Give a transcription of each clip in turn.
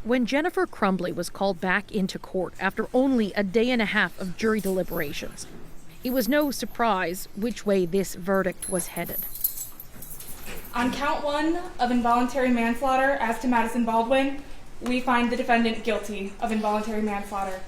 When Jennifer Crumbley was called back into court after only a day and a half of jury deliberations, it was no surprise which way this verdict was headed. On count 1 of involuntary manslaughter as to Madison Baldwin, we find the defendant guilty of involuntary manslaughter.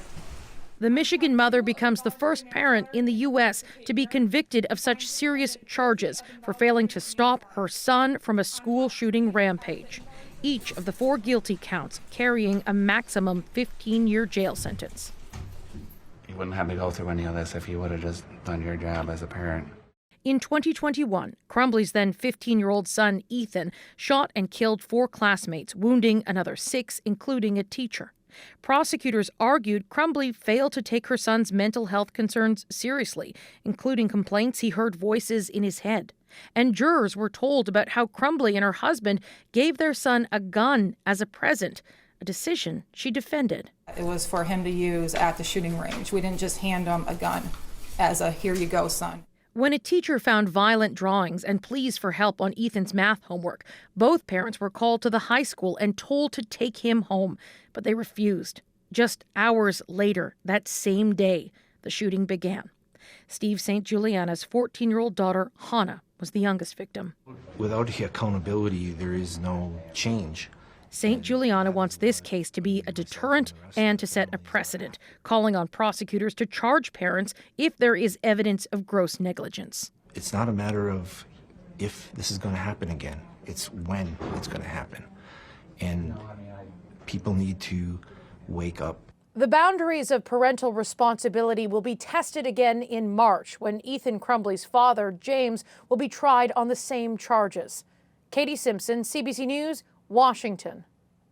The Michigan mother becomes the first parent in the U.S. to be convicted of such serious charges for failing to stop her son from a school shooting rampage. Each of the 4 guilty counts carrying a maximum 15-year jail sentence. You wouldn't have to go through any of this if you would have just done your job as a parent. In 2021, Crumbley's then 15-year-old son, Ethan, shot and killed 4 classmates, wounding another 6, including a teacher. Prosecutors argued Crumbley failed to take her son's mental health concerns seriously, including complaints he heard voices in his head. And jurors were told about how Crumbley and her husband gave their son a gun as a present, a decision she defended. It was for him to use at the shooting range. We didn't just hand him a gun as a here you go, son. When a teacher found violent drawings and pleas for help on Ethan's math homework, both parents were called to the high school and told to take him home, but they refused. Just hours later, that same day, the shooting began. Steve St. Juliana's 14-year-old daughter, Hannah, was the youngest victim. Without the accountability, there is no change. St. Juliana wants this case to be a deterrent and to set a precedent, calling on prosecutors to charge parents if there is evidence of gross negligence. It's not a matter of if this is going to happen again. It's when it's going to happen. And people need to wake up. The boundaries of parental responsibility will be tested again in March when Ethan Crumbley's father, James, will be tried on the same charges. Katie Simpson, CBC News, Washington.